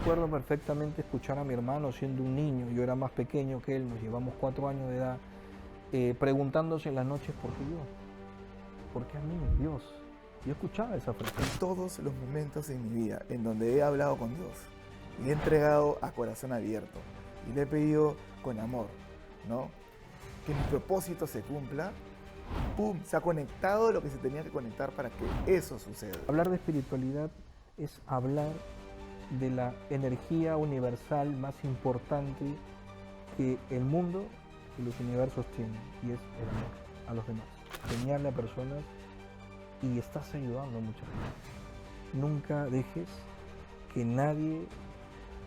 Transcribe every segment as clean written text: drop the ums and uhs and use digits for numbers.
Recuerdo perfectamente escuchar a mi hermano siendo un niño, yo era más pequeño que él, nos llevamos 4 años de edad, preguntándose en las noches, ¿por qué yo? ¿Por qué a mí, Dios? Yo escuchaba esa frase. En todos los momentos en mi vida en donde he hablado con Dios, le he entregado a corazón abierto y le he pedido con amor, ¿no? Que mi propósito se cumpla, ¡pum! Se ha conectado lo que se tenía que conectar para que eso suceda. Hablar de espiritualidad es hablar de la energía universal más importante que el mundo y los universos tienen, y es el amor a los demás. Enseñarle a personas y estás ayudando a mucha gente. Nunca dejes que nadie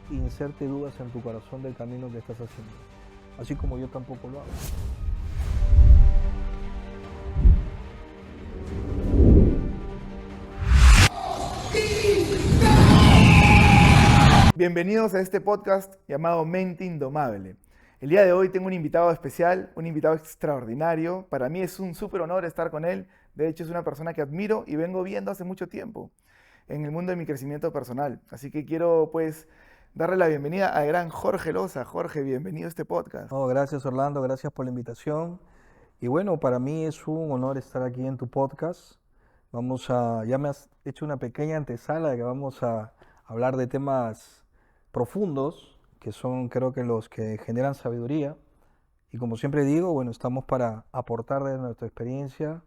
inserte dudas en tu corazón del camino que estás haciendo, así como yo tampoco lo hago. Bienvenidos a este podcast llamado Mente Indomable. El día de hoy tengo un invitado especial, un invitado extraordinario. Para mí es un súper honor estar con él. De hecho, es una persona que admiro y vengo viendo hace mucho tiempo en el mundo de mi crecimiento personal. Así que quiero, pues, darle la bienvenida al gran Jorge Loza. Jorge, bienvenido a este podcast. Oh, gracias Orlando, gracias por la invitación. Y bueno, para mí es un honor estar aquí en tu podcast. Ya me has hecho una pequeña antesala de que vamos a hablar de temas profundos, que son creo que los que generan sabiduría. Y como siempre digo, bueno, estamos para aportar de nuestra experiencia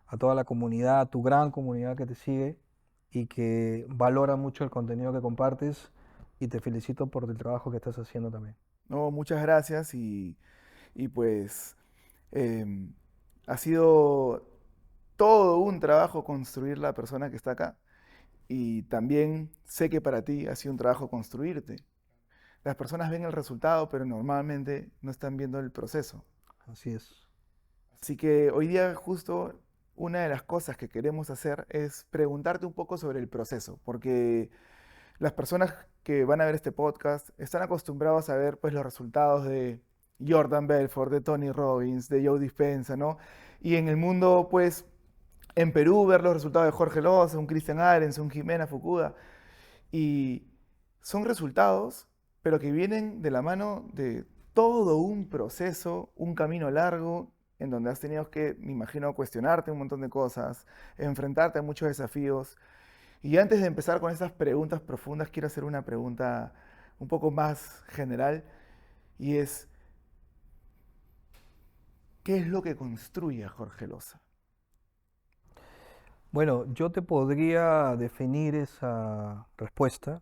a toda la comunidad, a tu gran comunidad que te sigue y que valora mucho el contenido que compartes. Y te felicito por el trabajo que estás haciendo también. No, muchas gracias y pues em, ha sido todo un trabajo construir la persona que está acá. Y también sé que para ti ha sido un trabajo construirte. Las personas ven el resultado, pero normalmente no están viendo el proceso. Así es. Así que hoy día justo una de las cosas que queremos hacer es preguntarte un poco sobre el proceso, porque las personas que van a ver este podcast están acostumbrados a ver pues los resultados de Jordan Belfort, de Tony Robbins, de Joe Dispenza, ¿no? Y en el mundo pues en Perú ver los resultados de Jorge Loza, un Christian Arens, un Jimena Fukuda. Y son resultados, pero que vienen de la mano de todo un proceso, un camino largo, en donde has tenido que, me imagino, cuestionarte un montón de cosas, enfrentarte a muchos desafíos. Y antes de empezar con esas preguntas profundas, quiero hacer una pregunta un poco más general, y es, ¿qué es lo que construye a Jorge Loza? Bueno, yo te podría definir esa respuesta.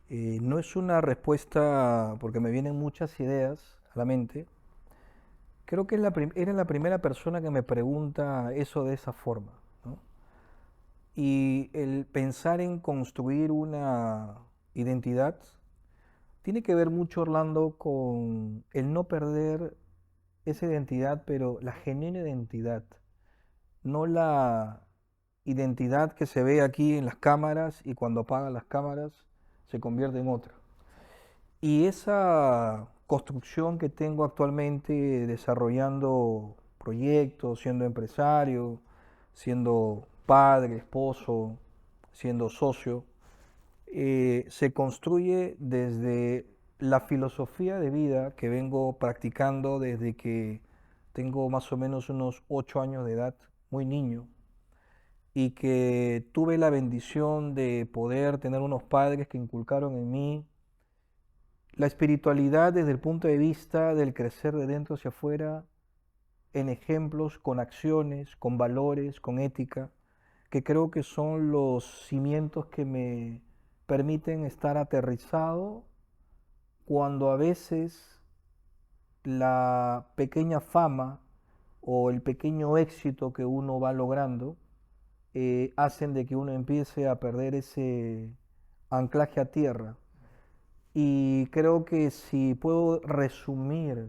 No es una respuesta porque me vienen muchas ideas a la mente. Creo que eres la primera persona que me pregunta eso de esa forma, ¿no? Y el pensar en construir una identidad tiene que ver mucho, Orlando, con el no perder esa identidad, pero la genuina identidad, no la identidad que se ve aquí en las cámaras y cuando apagan las cámaras se convierte en otra. Y esa construcción que tengo actualmente desarrollando proyectos, siendo empresario, siendo padre, esposo, siendo socio, se construye desde la filosofía de vida que vengo practicando desde que tengo más o menos unos 8 años de edad, muy niño, y que tuve la bendición de poder tener unos padres que inculcaron en mí la espiritualidad desde el punto de vista del crecer de dentro hacia afuera, en ejemplos, con acciones, con valores, con ética, que creo que son los cimientos que me permiten estar aterrizado cuando a veces la pequeña fama o el pequeño éxito que uno va logrando hacen de que uno empiece a perder ese anclaje a tierra. Y creo que si puedo resumir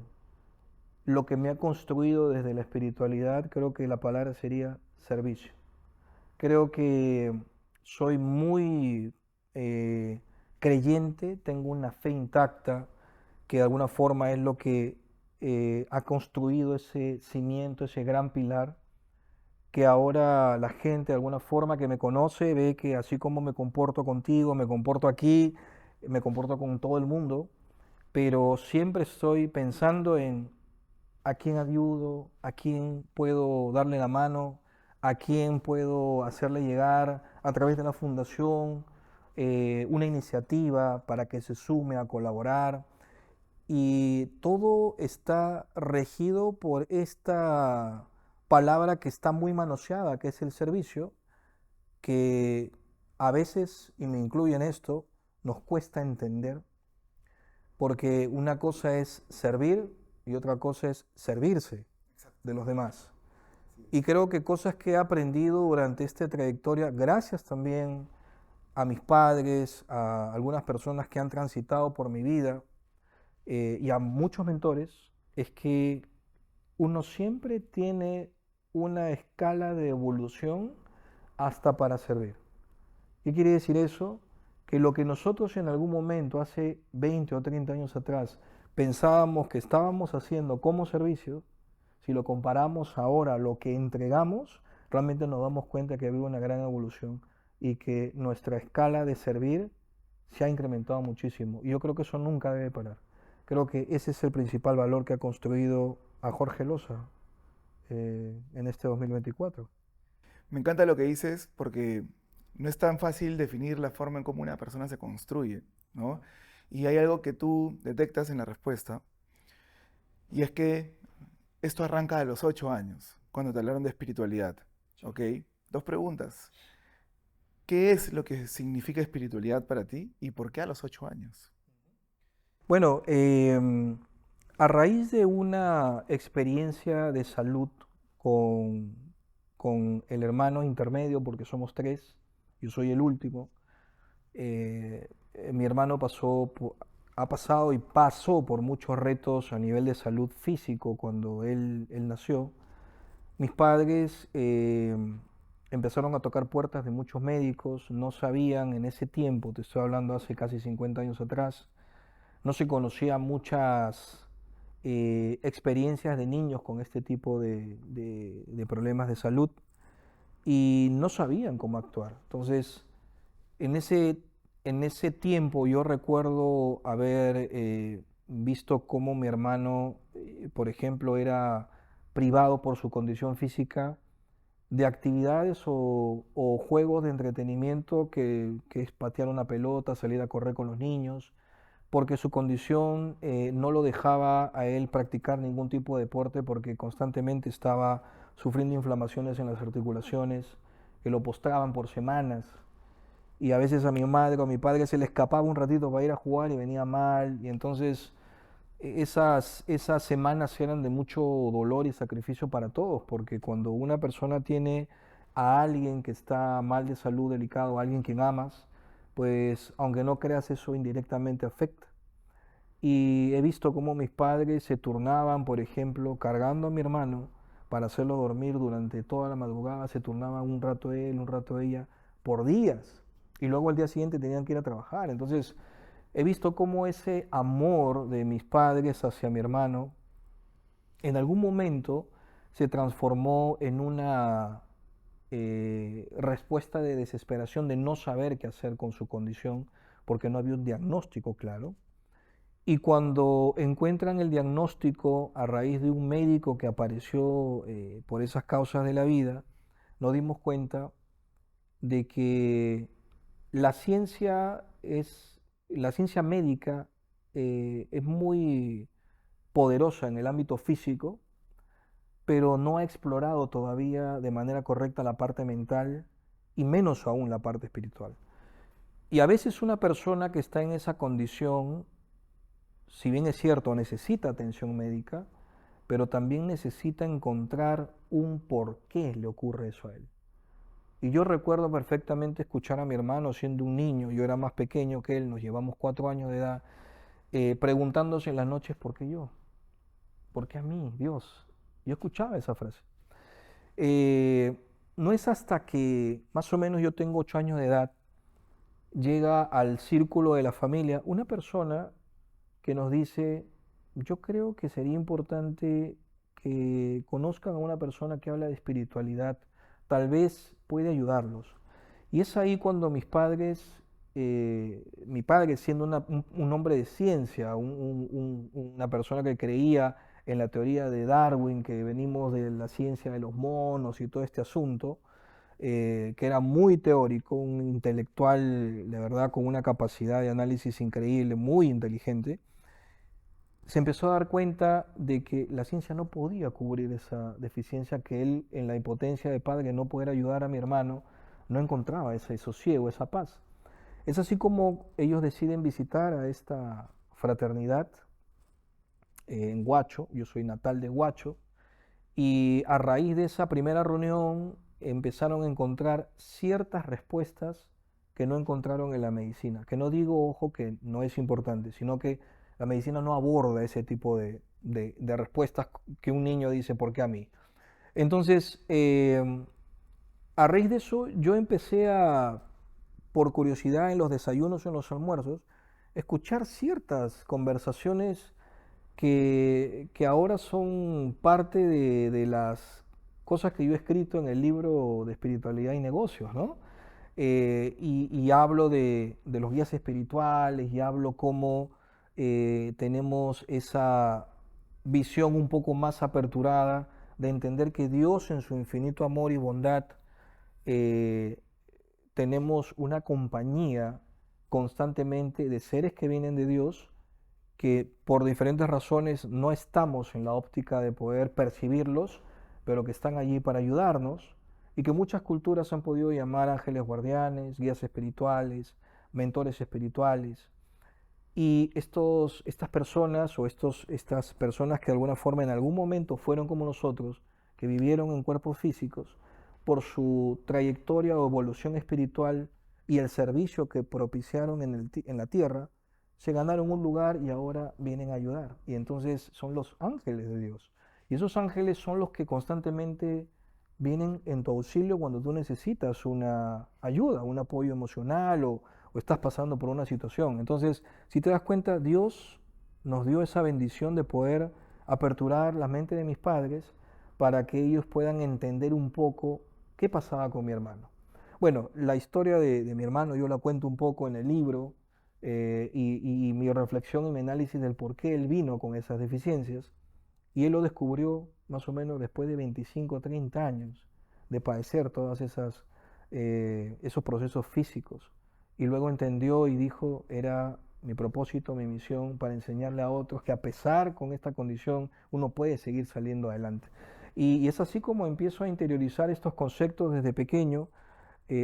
lo que me ha construido desde la espiritualidad, creo que la palabra sería servicio. Creo que soy muy creyente, tengo una fe intacta, que de alguna forma es lo que ha construido ese cimiento, ese gran pilar, que ahora la gente de alguna forma que me conoce ve que así como me comporto contigo, me comporto aquí, me comporto con todo el mundo, pero siempre estoy pensando en a quién ayudo, a quién puedo darle la mano, a quién puedo hacerle llegar a través de la fundación una iniciativa para que se sume a colaborar. Y todo está regido por esta palabra que está muy manoseada, que es el servicio, que a veces, y me incluyo en esto, nos cuesta entender, porque una cosa es servir y otra cosa es servirse Exacto. de los demás. Así Y es. creo que cosas que he aprendido durante esta trayectoria, gracias también a mis padres, a algunas personas que han transitado por mi vida y a muchos mentores, es que uno siempre tiene una escala de evolución hasta para servir. ¿Qué quiere decir eso? Que lo que nosotros en algún momento, hace 20 o 30 años atrás, pensábamos que estábamos haciendo como servicio, si lo comparamos ahora a lo que entregamos, realmente nos damos cuenta que ha habido una gran evolución y que nuestra escala de servir se ha incrementado muchísimo. Y yo creo que eso nunca debe parar. Creo que ese es el principal valor que ha construido a Jorge Loza en este 2024. Me encanta lo que dices porque no es tan fácil definir la forma en cómo una persona se construye, ¿no? Y hay algo que tú detectas en la respuesta, y es que esto arranca a los 8 años, cuando te hablaron de espiritualidad, ¿ok? Dos preguntas. ¿Qué es lo que significa espiritualidad para ti y por qué a los 8 años? Bueno, a raíz de una experiencia de salud con, con el hermano intermedio, porque somos tres, yo soy el último, mi hermano ha pasado y pasó por muchos retos a nivel de salud físico cuando él nació. Mis padres empezaron a tocar puertas de muchos médicos, no sabían en ese tiempo, te estoy hablando hace casi 50 años atrás, no se conocía muchas experiencias de niños con este tipo de problemas de salud y no sabían cómo actuar. Entonces, en ese, en ese tiempo yo recuerdo haber visto cómo mi hermano, por ejemplo, era privado por su condición física de actividades o juegos de entretenimiento que es patear una pelota, salir a correr con los niños, porque su condición no lo dejaba a él practicar ningún tipo de deporte porque constantemente estaba sufriendo inflamaciones en las articulaciones que lo postraban por semanas. Y a veces a mi madre o a mi padre se le escapaba un ratito para ir a jugar y venía mal. Y entonces esas semanas eran de mucho dolor y sacrificio para todos, porque cuando una persona tiene a alguien que está mal de salud, delicado, a alguien quien amas, pues aunque no creas eso indirectamente afecta. Y he visto cómo mis padres se turnaban, por ejemplo, cargando a mi hermano para hacerlo dormir durante toda la madrugada, se turnaban un rato él, un rato ella, por días. Y luego al día siguiente tenían que ir a trabajar. Entonces, he visto cómo ese amor de mis padres hacia mi hermano en algún momento se transformó en una respuesta de desesperación de no saber qué hacer con su condición porque no había un diagnóstico claro. Y cuando encuentran el diagnóstico a raíz de un médico que apareció por esas causas de la vida, nos dimos cuenta de que la ciencia la ciencia médica es muy poderosa en el ámbito físico, pero no ha explorado todavía de manera correcta la parte mental y menos aún la parte espiritual. Y a veces una persona que está en esa condición, si bien es cierto, necesita atención médica, pero también necesita encontrar un por qué le ocurre eso a él. Y yo recuerdo perfectamente escuchar a mi hermano siendo un niño, yo era más pequeño que él, nos llevamos 4 años de edad, preguntándose en las noches, ¿por qué yo? ¿Por qué a mí, Dios? Yo escuchaba esa frase. Eh, no es hasta que más o menos yo tengo 8 años de edad, llega al círculo de la familia una persona que nos dice, yo creo que sería importante que conozcan a una persona que habla de espiritualidad, tal vez puede ayudarlos. Y es ahí cuando mis padres mi padre siendo un hombre de ciencia, una persona que creía en la teoría de Darwin, que venimos de la ciencia de los monos y todo este asunto, que era muy teórico, un intelectual, de verdad, con una capacidad de análisis increíble, muy inteligente, se empezó a dar cuenta de que la ciencia no podía cubrir esa deficiencia, que él, en la impotencia de padre, no poder ayudar a mi hermano, no encontraba ese sosiego, esa paz. Es así como ellos deciden visitar a esta fraternidad en Huacho. Yo soy natal de Huacho, y a raíz de esa primera reunión empezaron a encontrar ciertas respuestas que no encontraron en la medicina. Que no digo, ojo, que no es importante, sino que la medicina no aborda ese tipo de respuestas que un niño dice, ¿por qué a mí? Entonces, a raíz de eso, yo empecé a, por curiosidad en los desayunos o en los almuerzos, escuchar ciertas conversaciones que ahora son parte de las cosas que yo he escrito en el libro de espiritualidad y negocios, ¿no? Y hablo de los guías espirituales, y hablo cómo tenemos esa visión un poco más aperturada de entender que Dios en su infinito amor y bondad, eh, tenemos una compañía constantemente de seres que vienen de Dios, que por diferentes razones no estamos en la óptica de poder percibirlos, pero que están allí para ayudarnos, y que muchas culturas han podido llamar ángeles guardianes, guías espirituales, mentores espirituales. Y estas personas o estas personas que de alguna forma en algún momento fueron como nosotros, que vivieron en cuerpos físicos, por su trayectoria o evolución espiritual y el servicio que propiciaron en la tierra, se ganaron un lugar y ahora vienen a ayudar. Y entonces son los ángeles de Dios. Y esos ángeles son los que constantemente vienen en tu auxilio cuando tú necesitas una ayuda, un apoyo emocional, o estás pasando por una situación. Entonces, si te das cuenta, Dios nos dio esa bendición de poder aperturar la mente de mis padres para que ellos puedan entender un poco qué pasaba con mi hermano. Bueno, la historia de mi hermano yo la cuento un poco en el libro, y mi reflexión y mi análisis del por qué él vino con esas deficiencias. Y él lo descubrió más o menos después de 25 o 30 años de padecer todas esos procesos físicos. Y luego entendió y dijo, era mi propósito, mi misión, para enseñarle a otros que a pesar con esta condición uno puede seguir saliendo adelante. Y es así como empiezo a interiorizar estos conceptos desde pequeño,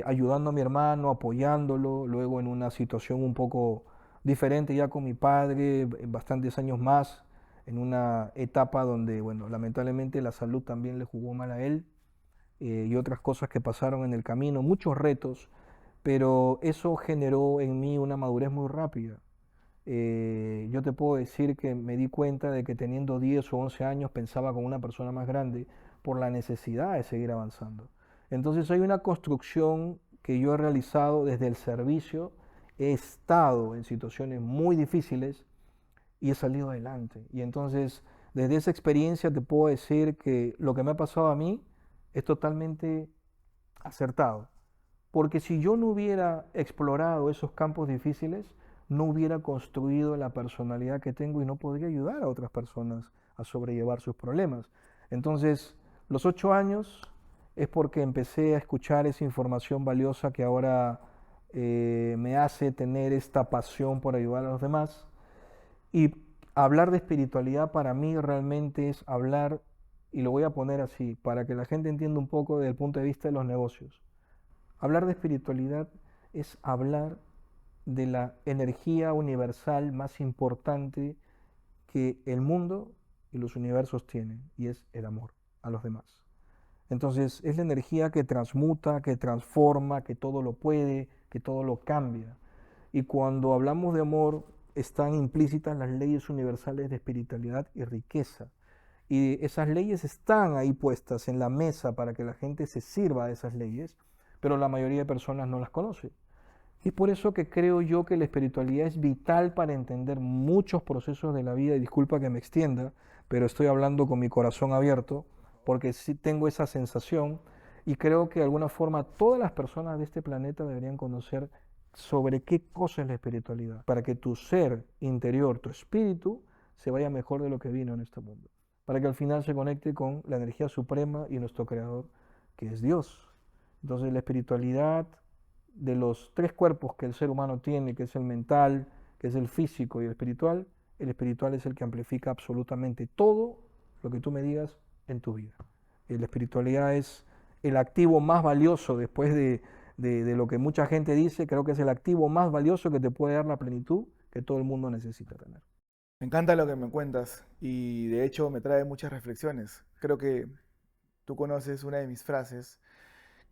ayudando a mi hermano, apoyándolo, luego en una situación un poco diferente ya con mi padre, bastantes años más, en una etapa donde, bueno, lamentablemente la salud también le jugó mal a él, y otras cosas que pasaron en el camino, muchos retos, pero eso generó en mí una madurez muy rápida. Yo te puedo decir que me di cuenta de que teniendo 10 o 11 años pensaba como una persona más grande por la necesidad de seguir avanzando. Entonces hay una construcción que yo he realizado desde el servicio, he estado en situaciones muy difíciles y he salido adelante. Y entonces desde esa experiencia te puedo decir que lo que me ha pasado a mí es totalmente acertado. Porque si yo no hubiera explorado esos campos difíciles, no hubiera construido la personalidad que tengo y no podría ayudar a otras personas a sobrellevar sus problemas. Entonces, los 8 años es porque empecé a escuchar esa información valiosa que ahora me hace tener esta pasión por ayudar a los demás. Y hablar de espiritualidad para mí realmente es hablar, y lo voy a poner así, para que la gente entienda un poco desde el punto de vista de los negocios. Hablar de espiritualidad es hablar de la energía universal más importante que el mundo y los universos tienen, y es el amor a los demás. Entonces, es la energía que transmuta, que transforma, que todo lo puede, que todo lo cambia. Y cuando hablamos de amor, están implícitas las leyes universales de espiritualidad y riqueza. Y esas leyes están ahí puestas en la mesa para que la gente se sirva de esas leyes, pero la mayoría de personas no las conoce. Y es por eso que creo yo que la espiritualidad es vital para entender muchos procesos de la vida. Y disculpa que me extienda, pero estoy hablando con mi corazón abierto, porque sí tengo esa sensación, y creo que de alguna forma todas las personas de este planeta deberían conocer sobre qué cosa es la espiritualidad, para que tu ser interior, tu espíritu, se vaya mejor de lo que vino en este mundo, para que al final se conecte con la energía suprema y nuestro creador, que es Dios. Entonces la espiritualidad de los tres cuerpos que el ser humano tiene, que es el mental, que es el físico y el espiritual es el que amplifica absolutamente todo lo que tú me digas en tu vida. Y la espiritualidad es el activo más valioso después de lo que mucha gente dice, creo que es el activo más valioso que te puede dar la plenitud que todo el mundo necesita tener. Me encanta lo que me cuentas y de hecho me trae muchas reflexiones. Creo que tú conoces una de mis frases,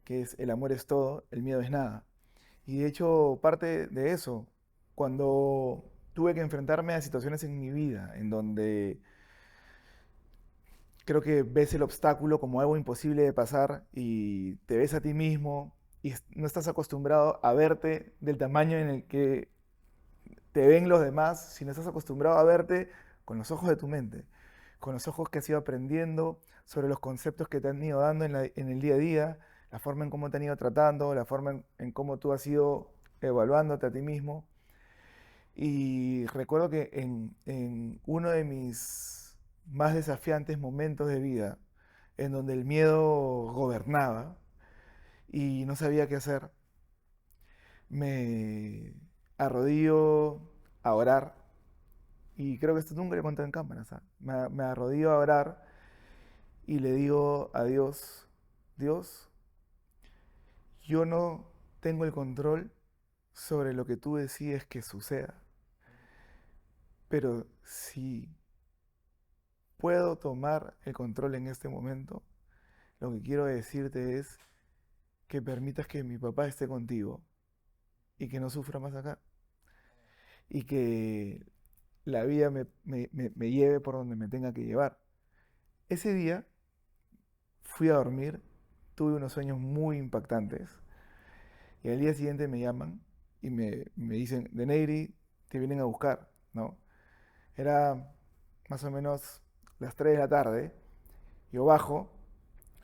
que es el amor es todo, el miedo es nada. Y de hecho parte de eso, cuando tuve que enfrentarme a situaciones en mi vida en donde creo que ves el obstáculo como algo imposible de pasar y te ves a ti mismo y no estás acostumbrado a verte del tamaño en el que te ven los demás, sino estás acostumbrado a verte con los ojos de tu mente, con los ojos que has ido aprendiendo sobre los conceptos que te han ido dando en el día a día, la forma en cómo te han ido tratando, la forma en cómo tú has ido evaluándote a ti mismo. Y recuerdo que en uno de mis más desafiantes momentos de vida, en donde el miedo gobernaba y no sabía qué hacer, me arrodillo a orar. Y creo que esto nunca lo he contado en cámara, ¿sabes? Me arrodillo a orar y le digo a Dios, Dios, yo no tengo el control sobre lo que tú decides que suceda, pero si puedo tomar el control en este momento, lo que quiero decirte es que permitas que mi papá esté contigo y que no sufra más acá y que la vida me lleve por donde me tenga que llevar. Ese día fui a dormir, tuve unos sueños muy impactantes y al día siguiente me llaman y me dicen, de Neyri, te vienen a buscar, ¿no? Era más o menos las 3 de la tarde, yo bajo,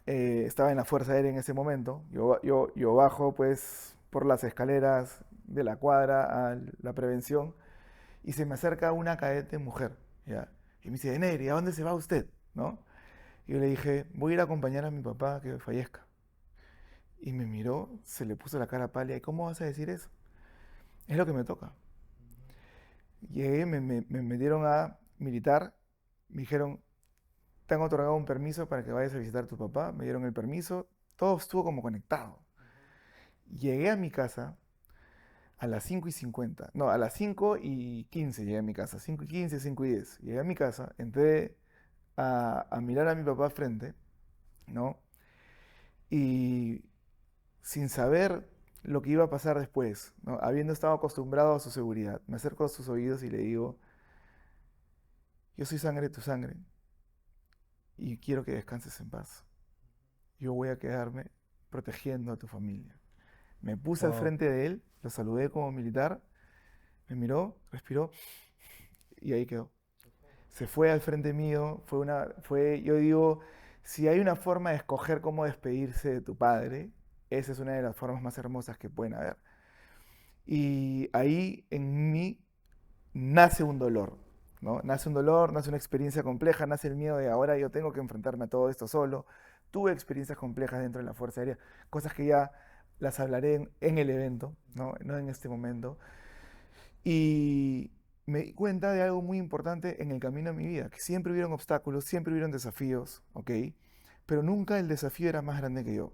estaba en la Fuerza Aérea en ese momento, yo bajo pues por las escaleras de la cuadra a la prevención y se me acerca una cadete mujer, ¿ya? Y me dice, de Neyri, ¿a dónde se va usted? ¿No? Y yo le dije, voy a ir a acompañar a mi papá que fallezca. Y me miró, se le puso la cara pálida. ¿Y cómo vas a decir eso? Es lo que me toca. Llegué, me metieron a militar, me dijeron, te han otorgado un permiso para que vayas a visitar a tu papá, me dieron el permiso, todo estuvo como conectado. Llegué a mi casa a las 5:50, no, a las 5:15 llegué a mi casa, 5:15, 5:10. Llegué a mi casa, entré a mirar a mi papá frente, ¿no? Y sin saber lo que iba a pasar después, ¿no? Habiendo estado acostumbrado a su seguridad, me acerco a sus oídos y le digo, yo soy sangre de tu sangre y quiero que descanses en paz. Yo voy a quedarme protegiendo a tu familia. Me puse al Wow. frente de él, lo saludé como militar, me miró, respiró y ahí quedó. Se fue al frente mío, yo digo, si hay una forma de escoger cómo despedirse de tu padre, esa es una de las formas más hermosas que pueden haber. Y ahí en mí nace un dolor, ¿no? Nace un dolor, nace una experiencia compleja, nace el miedo de ahora yo tengo que enfrentarme a todo esto solo. Tuve experiencias complejas dentro de la Fuerza Aérea, cosas que ya las hablaré en el evento, ¿no? No en este momento. Y me di cuenta de algo muy importante en el camino de mi vida, que siempre hubieron obstáculos, siempre hubieron desafíos, ¿ok? Pero nunca el desafío era más grande que yo.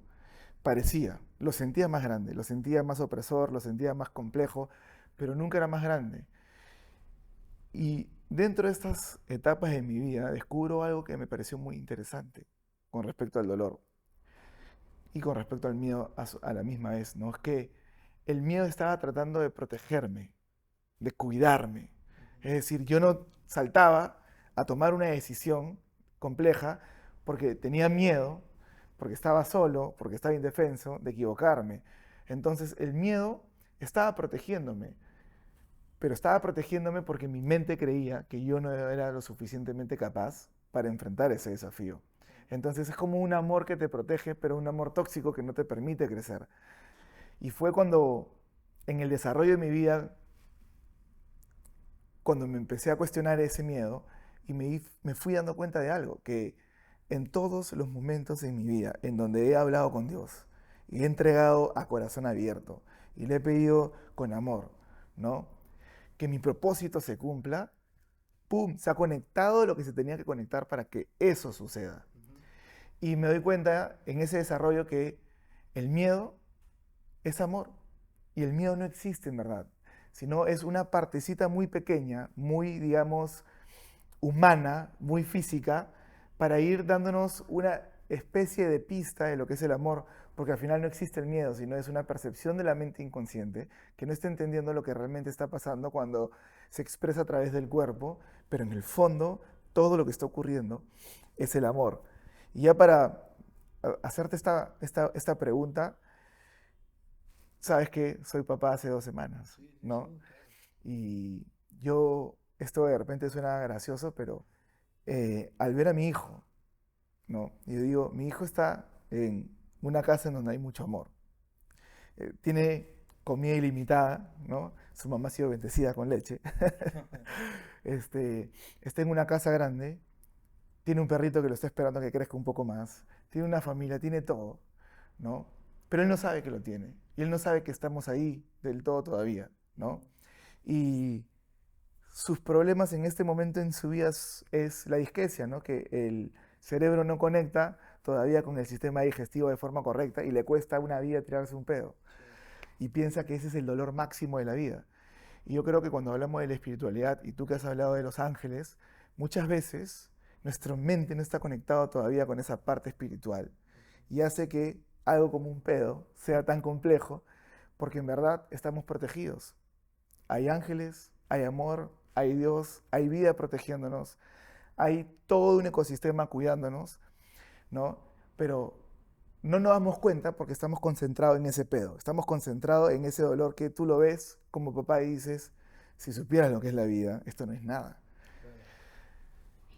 Parecía, lo sentía más grande, lo sentía más opresor, lo sentía más complejo, pero nunca era más grande. Y dentro de estas etapas de mi vida descubro algo que me pareció muy interesante con respecto al dolor y con respecto al miedo a la misma vez, ¿no? Es que el miedo estaba tratando de protegerme, de cuidarme. Es decir, yo no saltaba a tomar una decisión compleja porque tenía miedo, porque estaba solo, porque estaba indefenso, de equivocarme. Entonces el miedo estaba protegiéndome, pero estaba protegiéndome porque mi mente creía que yo no era lo suficientemente capaz para enfrentar ese desafío. Entonces es como un amor que te protege, pero un amor tóxico que no te permite crecer. Y fue cuando en el desarrollo de mi vida, cuando me empecé a cuestionar ese miedo, y me fui dando cuenta de algo, que en todos los momentos en mi vida en donde he hablado con Dios y he entregado a corazón abierto y le he pedido con amor, ¿no? Que mi propósito se cumpla, ¡pum! Se ha conectado lo que se tenía que conectar para que eso suceda. Y me doy cuenta en ese desarrollo que el miedo es amor y el miedo no existe en verdad, sino es una partecita muy pequeña, muy, digamos, humana, muy física, para ir dándonos una especie de pista de lo que es el amor, porque al final no existe el miedo, sino es una percepción de la mente inconsciente que no está entendiendo lo que realmente está pasando cuando se expresa a través del cuerpo, pero en el fondo todo lo que está ocurriendo es el amor. Y ya para hacerte esta pregunta, sabes que soy papá hace 2 semanas, ¿no? Y yo, esto de repente suena gracioso, pero al ver a mi hijo, ¿no? Y yo digo, mi hijo está en una casa en donde hay mucho amor. Tiene comida ilimitada, ¿no? Su mamá ha sido bendecida con leche. este, está en una casa grande, tiene un perrito que lo está esperando a que crezca un poco más, tiene una familia, tiene todo, ¿no? Pero él no sabe que lo tiene. Y él no sabe que estamos ahí del todo todavía, ¿no? Y sus problemas en este momento en su vida es la disquesia, ¿no? Que el cerebro no conecta todavía con el sistema digestivo de forma correcta y le cuesta una vida tirarse un pedo. Y piensa que ese es el dolor máximo de la vida. Y yo creo que cuando hablamos de la espiritualidad, y tú que has hablado de los ángeles, muchas veces nuestra mente no está conectada todavía con esa parte espiritual. Y hace que algo como un pedo sea tan complejo, porque en verdad estamos protegidos. Hay ángeles, hay amor, hay Dios, hay vida protegiéndonos, hay todo un ecosistema cuidándonos, ¿no? Pero no nos damos cuenta porque estamos concentrados en ese pedo, estamos concentrados en ese dolor que tú lo ves como papá y dices, si supieras lo que es la vida, esto no es nada.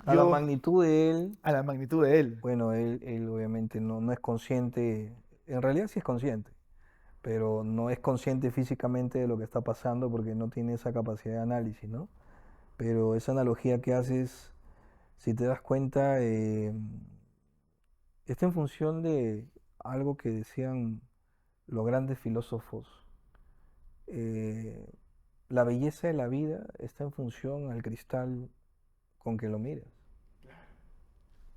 A la Yo, magnitud de él, a la magnitud de él, bueno, él obviamente no es consciente, en realidad sí es consciente, pero no es consciente físicamente de lo que está pasando porque no tiene esa capacidad de análisis, ¿no? Pero esa analogía que haces, si te das cuenta, está en función de algo que decían los grandes filósofos. eh, la belleza de la vida está en función al cristal con que lo miras.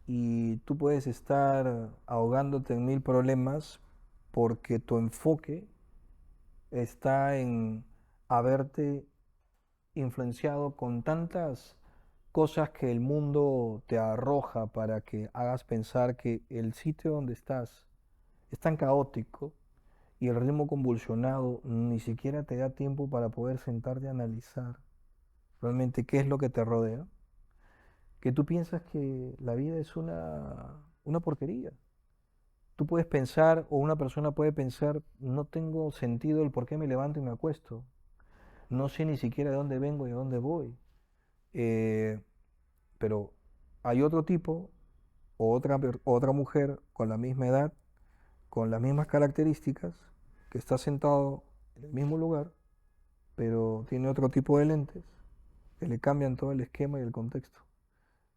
Y tú puedes estar ahogándote en mil problemas porque tu enfoque está en haberte influenciado con tantas cosas que el mundo te arroja para que hagas pensar que el sitio donde estás es tan caótico y el ritmo convulsionado ni siquiera te da tiempo para poder sentarte a analizar realmente qué es lo que te rodea, que tú piensas que la vida es una porquería. Tú puedes pensar, o una persona puede pensar, no tengo sentido el por qué me levanto y me acuesto. No sé ni siquiera de dónde vengo y a dónde voy. Eh, pero hay otro tipo, o otra mujer con la misma edad, con las mismas características, que está sentado en el mismo lugar, pero tiene otro tipo de lentes, que le cambian todo el esquema y el contexto.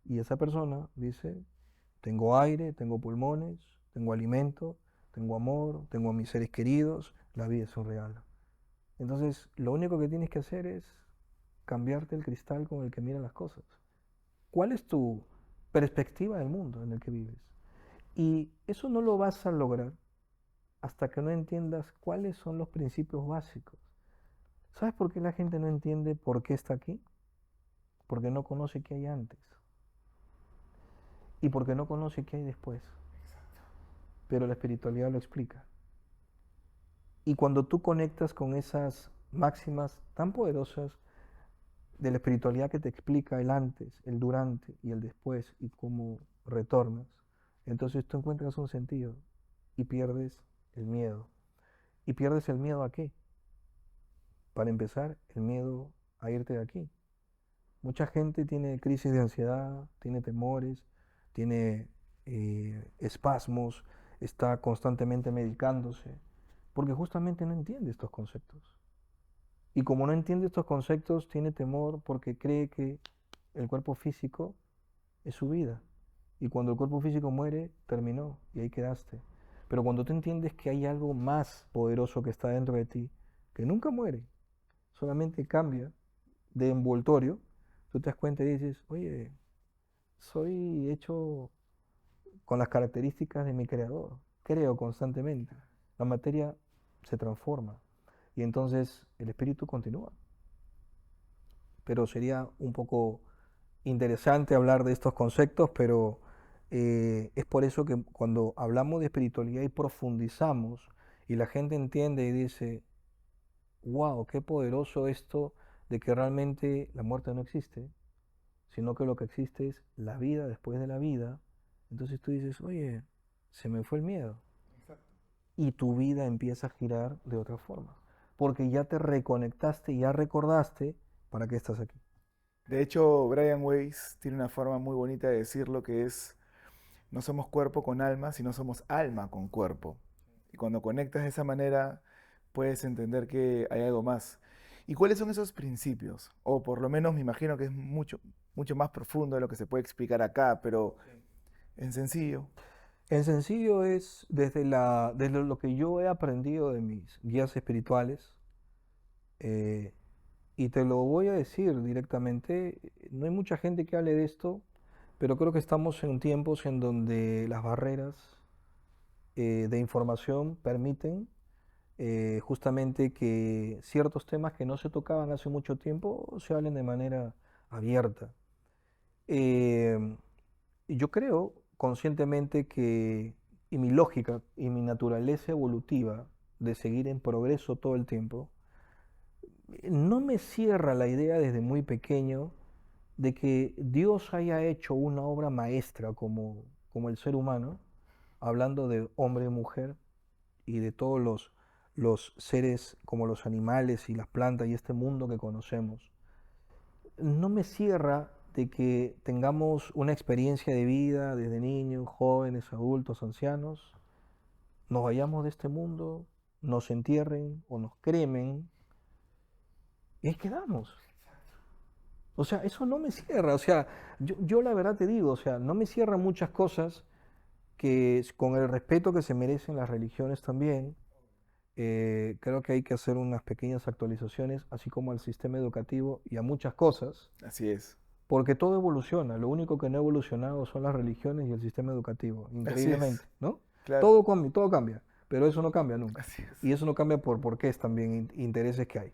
Y esa persona dice, tengo aire, tengo pulmones, tengo alimento, tengo amor, tengo a mis seres queridos, la vida es un regalo. Entonces, lo único que tienes que hacer es cambiarte el cristal con el que miras las cosas. ¿Cuál es tu perspectiva del mundo en el que vives? Y eso no lo vas a lograr hasta que no entiendas cuáles son los principios básicos. ¿Sabes por qué la gente no entiende por qué está aquí? Porque no conoce qué hay antes y porque no conoce qué hay después. Pero la espiritualidad lo explica. Y cuando tú conectas con esas máximas tan poderosas de la espiritualidad que te explica el antes, el durante y el después y cómo retornas, entonces tú encuentras un sentido y pierdes el miedo. ¿Y pierdes el miedo a qué? Para empezar, el miedo a irte de aquí. Mucha gente tiene crisis de ansiedad, tiene temores, tiene espasmos, está constantemente medicándose, porque justamente no entiende estos conceptos. Y como no entiende estos conceptos, tiene temor porque cree que el cuerpo físico es su vida. Y cuando el cuerpo físico muere, terminó y ahí quedaste. Pero cuando tú entiendes que hay algo más poderoso que está dentro de ti, que nunca muere, solamente cambia de envoltorio, tú te das cuenta y dices, oye, soy hecho con las características de mi creador, creo constantemente. La materia se transforma y entonces el espíritu continúa. Pero sería un poco interesante hablar de estos conceptos, pero es por eso que cuando hablamos de espiritualidad y profundizamos y la gente entiende y dice, wow, qué poderoso esto de que realmente la muerte no existe, sino que lo que existe es la vida después de la vida, entonces tú dices, oye, se me fue el miedo y tu vida empieza a girar de otra forma, porque ya te reconectaste, ya recordaste para qué estás aquí. De hecho, Brian Weiss tiene una forma muy bonita de decirlo que es, no somos cuerpo con alma, sino somos alma con cuerpo. Y cuando conectas de esa manera, puedes entender que hay algo más. ¿Y cuáles son esos principios? O por lo menos me imagino que es mucho más profundo de lo que se puede explicar acá, pero en sencillo. En sencillo es desde lo que yo he aprendido de mis guías espirituales, eh, y te lo voy a decir directamente, no hay mucha gente que hable de esto, pero creo que estamos en tiempos en donde las barreras de información permiten justamente que ciertos temas que no se tocaban hace mucho tiempo se hablen de manera abierta. Eh, y yo creo conscientemente que, y mi lógica y mi naturaleza evolutiva de seguir en progreso todo el tiempo, no me cierra la idea desde muy pequeño de que Dios haya hecho una obra maestra como el ser humano, hablando de hombre y mujer y de todos los seres como los animales y las plantas y este mundo que conocemos. No me cierra de que tengamos una experiencia de vida desde niños, jóvenes, adultos, ancianos, nos vayamos de este mundo, nos entierren o nos cremen y ahí quedamos. O sea, eso no me cierra. O sea, yo la verdad te digo, o sea, no me cierra muchas cosas que con el respeto que se merecen las religiones también, creo que hay que hacer unas pequeñas actualizaciones, así como al sistema educativo y a muchas cosas, Así es. porque todo evoluciona. Lo único que no ha evolucionado son las religiones y el sistema educativo, Así es. increíblemente, ¿no? Claro. Todo cambia, pero eso no cambia nunca. Así es. Y eso no cambia por porqués también, intereses que hay.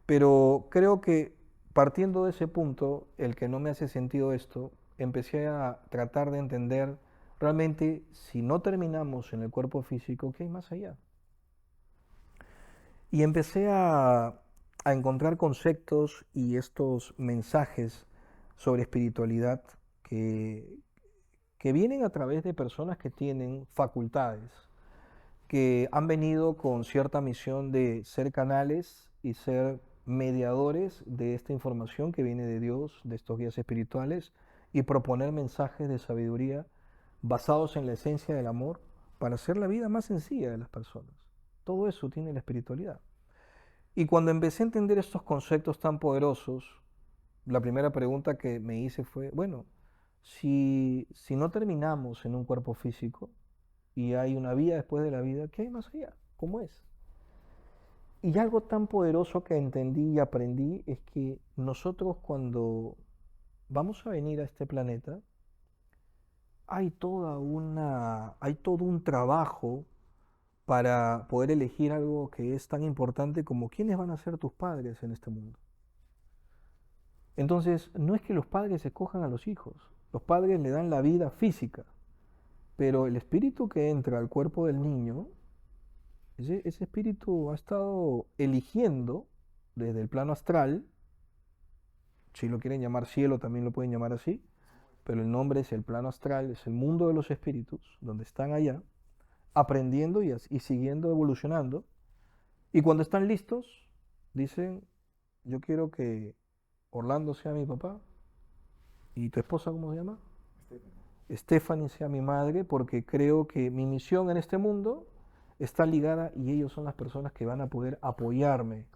Pero creo que partiendo de ese punto, el que no me hace sentido esto, empecé a tratar de entender realmente si no terminamos en el cuerpo físico, ¿qué hay más allá? Y empecé a encontrar conceptos y estos mensajes sobre espiritualidad que, que vienen a través de personas que tienen facultades, que han venido con cierta misión de ser canales y ser mediadores de esta información que viene de Dios, de estos guías espirituales, y proponer mensajes de sabiduría basados en la esencia del amor para hacer la vida más sencilla de las personas. Todo eso tiene la espiritualidad. Y cuando empecé a entender estos conceptos tan poderosos, la primera pregunta que me hice fue, bueno, si no terminamos en un cuerpo físico y hay una vida después de la vida, ¿qué hay más allá? ¿Cómo es? Y algo tan poderoso que entendí y aprendí es que nosotros cuando vamos a venir a este planeta, hay todo un trabajo para poder elegir algo que es tan importante como quiénes van a ser tus padres en este mundo. Entonces, no es que los padres escojan a los hijos, los padres le dan la vida física, pero el espíritu que entra al cuerpo del niño, ese espíritu ha estado eligiendo desde el plano astral, si lo quieren llamar cielo también lo pueden llamar así, pero el nombre es el plano astral, es el mundo de los espíritus, donde están allá, aprendiendo y siguiendo evolucionando, y cuando están listos, dicen, yo quiero que Orlando sea mi papá, ¿y tu esposa cómo se llama? Stephanie sea mi madre, porque creo que mi misión en este mundo está ligada y ellos son las personas que van a poder apoyarme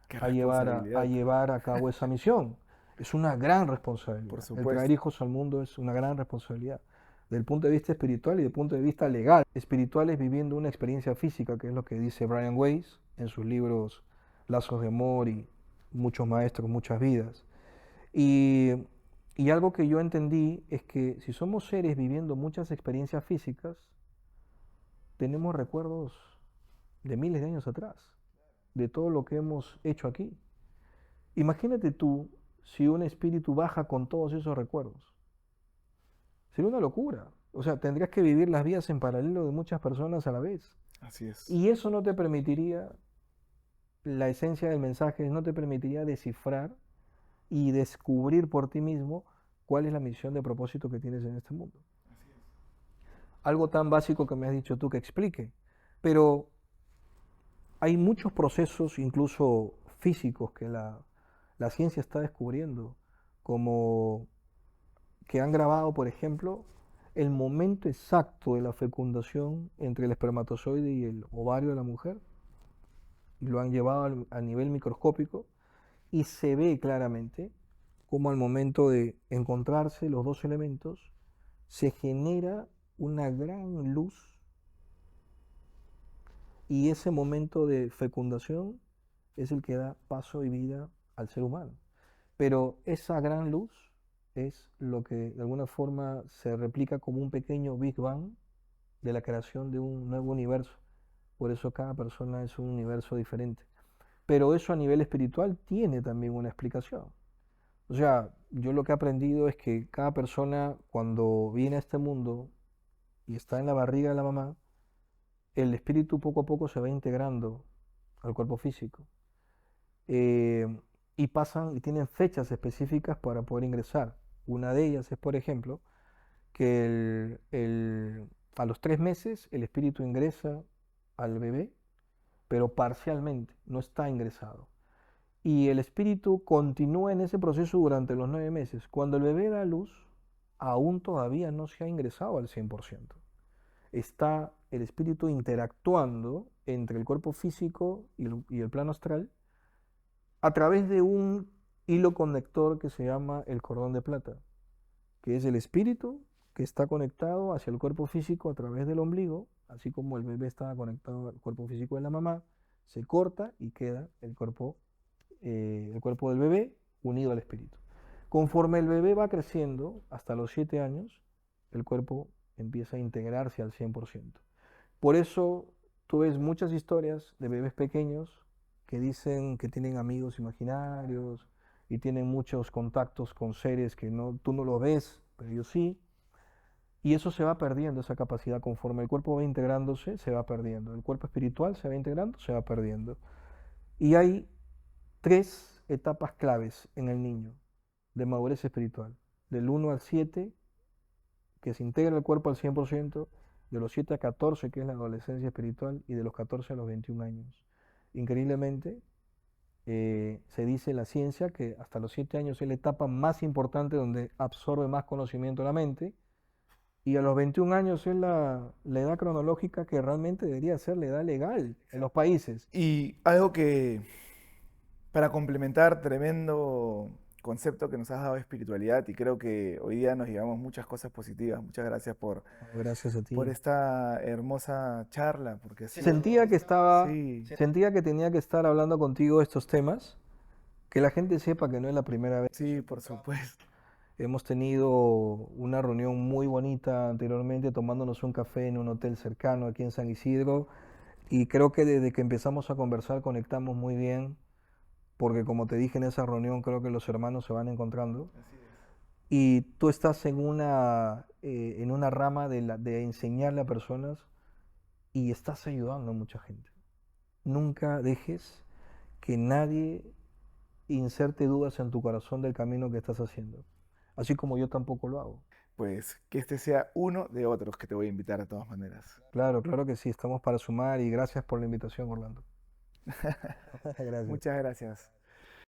Qué a responsabilidad, llevar a cabo esa misión. Es una gran por responsabilidad. El traer supuesto. hijos al mundo es una gran responsabilidad. Desde el punto de vista espiritual y desde el punto de vista legal. Espiritual es viviendo una experiencia física, que es lo que dice Brian Weiss en sus libros Lazos de Amor y Muchos Maestros, Muchas Vidas. Y, y algo que yo entendí es que si somos seres viviendo muchas experiencias físicas, tenemos recuerdos de miles de años atrás, de todo lo que hemos hecho aquí. Imagínate tú si un espíritu baja con todos esos recuerdos. Sería una locura. O sea, tendrías que vivir las vidas en paralelo de muchas personas a la vez. Así es. Y eso no te permitiría, la esencia del mensaje no te permitiría descifrar y descubrir por ti mismo cuál es la misión de propósito que tienes en este mundo. Algo tan básico que me has dicho tú que explique. Pero hay muchos procesos, incluso físicos, que la ciencia está descubriendo, como que han grabado, por ejemplo, el momento exacto de la fecundación entre el espermatozoide y el ovario de la mujer, y lo han llevado a nivel microscópico, y se ve claramente cómo al momento de encontrarse los dos elementos, se genera una gran luz y ese momento de fecundación es el que da paso y vida al ser humano. Pero esa gran luz es lo que de alguna forma se replica como un pequeño Big Bang de la creación de un nuevo universo. Por eso cada persona es un universo diferente. Pero eso a nivel espiritual tiene también una explicación. O sea, yo lo que he aprendido es que cada persona cuando viene a este mundo y está en la barriga de la mamá, el espíritu poco a poco se va integrando al cuerpo físico. eh, y pasan y tienen fechas específicas para poder ingresar. Una de ellas es, por ejemplo, que a los 3 meses el espíritu ingresa al bebé, pero parcialmente, no está ingresado. Y el espíritu continúa en ese proceso durante los 9 meses. Cuando el bebé da a luz, aún todavía no se ha ingresado al 100%. Está el espíritu interactuando entre el cuerpo físico y el plano astral a través de un hilo conector que se llama el cordón de plata, que es el espíritu que está conectado hacia el cuerpo físico a través del ombligo, así como el bebé estaba conectado al cuerpo físico de la mamá, se corta y queda el cuerpo del bebé unido al espíritu. Conforme el bebé va creciendo, hasta los 7 años, el cuerpo empieza a integrarse al 100%. Por eso tú ves muchas historias de bebés pequeños que dicen que tienen amigos imaginarios y tienen muchos contactos con seres que no, tú no lo ves, pero yo sí. Y eso se va perdiendo, esa capacidad, conforme el cuerpo va integrándose, se va perdiendo. El cuerpo espiritual se va integrando, se va perdiendo. Y hay 3 etapas claves en el niño de madurez espiritual. Del 1 al 7, que se integra el cuerpo al 100%, de los 7 a 14, que es la adolescencia espiritual, y de los 14 a los 21 años. Increíblemente, se dice en la ciencia que hasta los 7 años es la etapa más importante donde absorbe más conocimiento la mente, y a los 21 años es la edad cronológica que realmente debería ser la edad legal en los países. Y algo que, para complementar, tremendo concepto que nos has dado de espiritualidad y creo que hoy día nos llevamos muchas cosas positivas. Muchas gracias Gracias a por ti. esta hermosa charla, porque ha Sentía sido, que estaba, sí, sentía que tenía que estar hablando contigo de estos temas, que la gente sepa que no es la primera vez. sí, por supuesto. Hemos tenido una reunión muy bonita anteriormente, tomándonos un café en un hotel cercano aquí en San Isidro, y creo que desde que empezamos a conversar conectamos muy bien, porque como te dije en esa reunión, creo que los hermanos se van encontrando, Así es. y tú estás en una rama de enseñarle a personas y estás ayudando a mucha gente. Nunca dejes que nadie inserte dudas en tu corazón del camino que estás haciendo, así como yo tampoco lo hago. Pues que este sea uno de otros que te voy a invitar de todas maneras. Claro, claro que sí, estamos para sumar y gracias por la invitación, Orlando. Gracias. Muchas gracias.